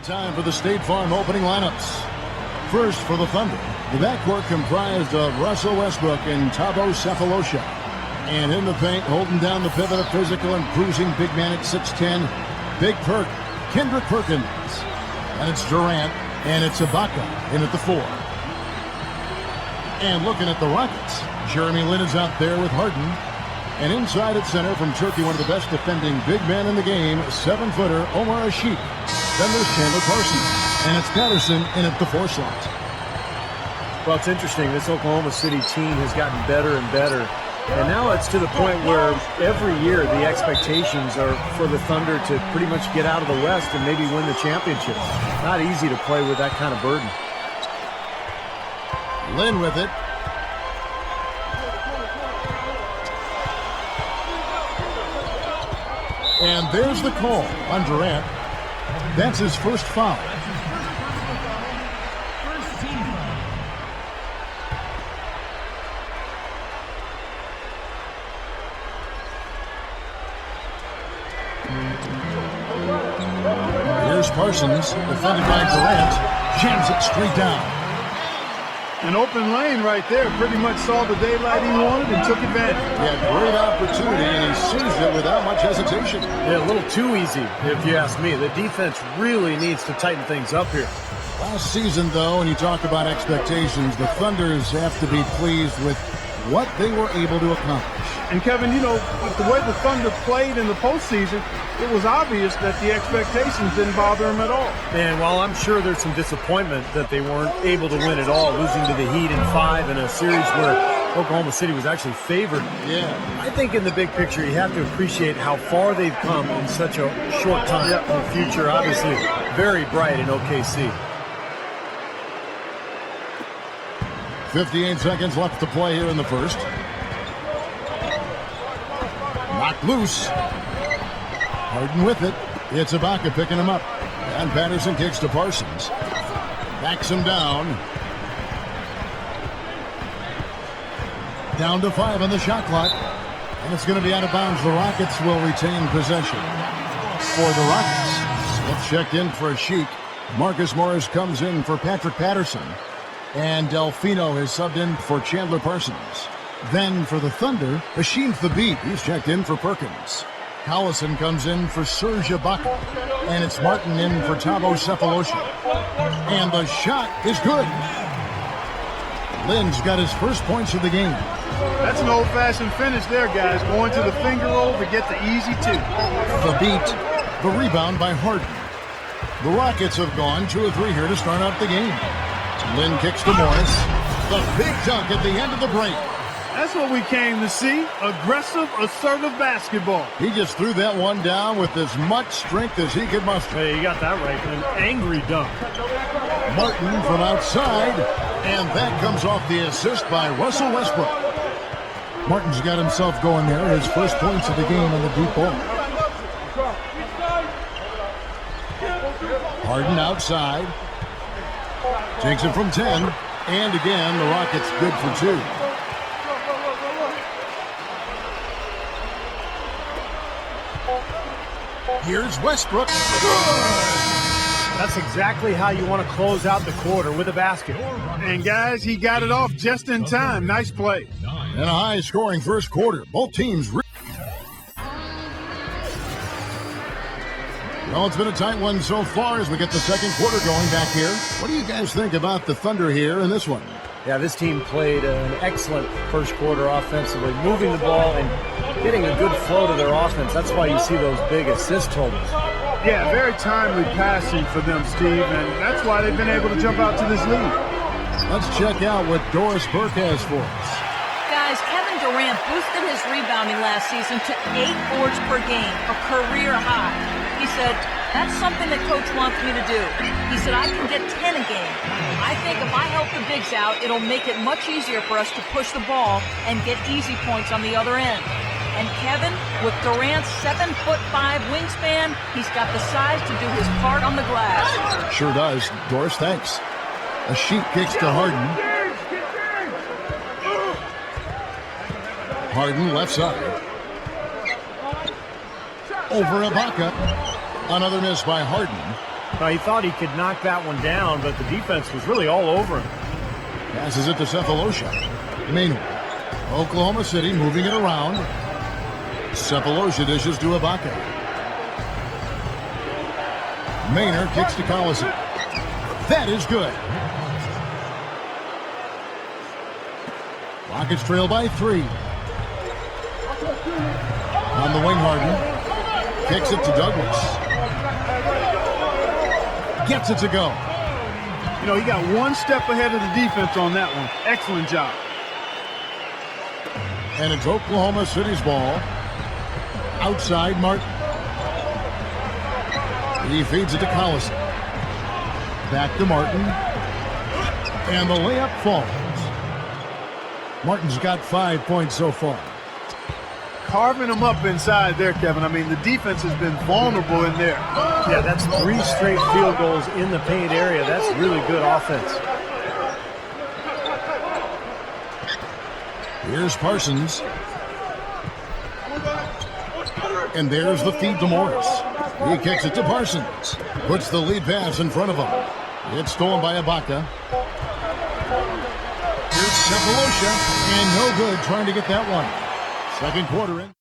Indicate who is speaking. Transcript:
Speaker 1: Time for the State Farm opening lineups. First for the Thunder, the backcourt comprised of Russell Westbrook and Thabo Sefolosha. And in the paint, holding down the pivot, a physical and cruising big man at 6'10", Big Perk, Kendrick Perkins. And it's Durant, and it's Ibaka in at the 4. And looking at the Rockets, Jeremy Lin is out there with Harden. And inside at center from Turkey, one of the best defending big men in the game, 7-footer Omar Ashik. Then there's Chandler Parsons, and it's Patterson in at the 4 slot.
Speaker 2: Well, it's interesting. This Oklahoma City team has gotten better and better. And now it's to the point where every year the expectations are for the Thunder to pretty much get out of the West and maybe win the championship. Not easy to play with that kind of burden.
Speaker 1: Lin with it. And there's the call on Durant. That's his first foul. Here's Parsons, defended by Durant. Jams it straight down.
Speaker 3: An open lane right there. Pretty much saw the daylight he wanted and took advantage.
Speaker 1: He had great opportunity, and he seized it without much hesitation.
Speaker 2: Yeah, a little too easy, if you ask me. The defense really needs to tighten things up here.
Speaker 1: Last season, though, and you talk about expectations, the Thunders have to be pleased with what they were able to accomplish.
Speaker 3: And, Kevin, you know, with the way the Thunder played in the postseason, it was obvious that the expectations didn't bother them at all.
Speaker 2: And while I'm sure there's some disappointment that they weren't able to win at all, losing to the Heat in 5 in a series where Oklahoma City was actually favored.
Speaker 1: Yeah.
Speaker 2: I think in the big picture, you have to appreciate how far they've come in such a short time. The future, obviously, very bright in OKC.
Speaker 1: 58 seconds left to play here in the first. Knocked loose. Harden with it. It's Ibaka picking him up. And Patterson kicks to Parsons. Backs him down. Down to 5 on the shot clock. And it's going to be out of bounds. The Rockets will retain possession. For the Rockets, Smith checked in for Ashik. Marcus Morris comes in for Patrick Patterson. And Delfino has subbed in for Chandler Parsons. Then for the Thunder, Hashim Thabit. He's checked in for Perkins. Collison comes in for Serge Ibaka. And it's Martin in for Thabo Sefolosha. And the shot is good. Lin's got his first points of the game.
Speaker 3: That's an old-fashioned finish there, guys. Going to the finger roll to get the easy 2.
Speaker 1: Thabit, the rebound by Harden. The Rockets have gone 2 of 3 here to start out the game. Lin kicks to Morris. The big dunk at the end of the break.
Speaker 3: That's what we came to see. Aggressive, assertive basketball.
Speaker 1: He just threw that one down with as much strength as he could muster.
Speaker 2: Hey, you got that right. An angry dunk.
Speaker 1: Martin from outside. And that comes off the assist by Russell Westbrook. Martin's got himself going there. His first points of the game on the deep ball. Harden outside. Takes it from 10. And again, the Rockets good for 2. Here's Westbrook.
Speaker 2: That's exactly how you want to close out the quarter, with a basket.
Speaker 3: And, guys, he got it off just in time. Nice play.
Speaker 1: And a high-scoring first quarter. Both teams. Well, it's been a tight one so far as we get the second quarter going back here. What do you guys think about the Thunder here in this one?
Speaker 2: Yeah, this team played an excellent first quarter offensively, moving the ball and getting a good flow to their offense. That's why you see those big assist totals.
Speaker 3: Yeah, very timely passing for them, Steve, and that's why they've been able to jump out to this lead.
Speaker 1: Let's check out what Doris Burke has for us.
Speaker 4: Guys, Kevin Durant boosted his rebounding last season to 8 boards per game, a career high. He said, that's something that coach wants me to do. He said, I can get 10 a game. I think if I help the bigs out, it'll make it much easier for us to push the ball and get easy points on the other end. And Kevin, with Durant's 7'5" wingspan, he's got the size to do his part on the glass.
Speaker 1: Sure does. Doris, thanks. A sheet kicks to Harden. Harden left side. Over Ibaka. Another miss by Harden.
Speaker 2: Now, he thought he could knock that one down, but the defense was really all over him.
Speaker 1: Passes it to Cephalosha. Meanwhile, Oklahoma City moving it around. Cephalosha dishes to Ibaka. Maynard kicks to Collison. That is good. Rockets trail by 3. On the wing, Harden. Kicks it to Douglas. Gets it to go.
Speaker 3: You know, he got one step ahead of the defense on that one. Excellent job.
Speaker 1: And it's Oklahoma City's ball. Outside Martin. He feeds it to Collison. Back to Martin. And the layup falls. Martin's got 5 points so far.
Speaker 3: Carving them up inside there, Kevin. I mean, the defense has been vulnerable in there.
Speaker 2: Yeah, that's 3 straight field goals in the paint area. That's really good offense.
Speaker 1: Here's Parsons. And there's the feed to Morris. He kicks it to Parsons. Puts the lead pass in front of him. It's stolen by Ibaka. Here's Cephalosha. And no good trying to get that one. Second quarter in.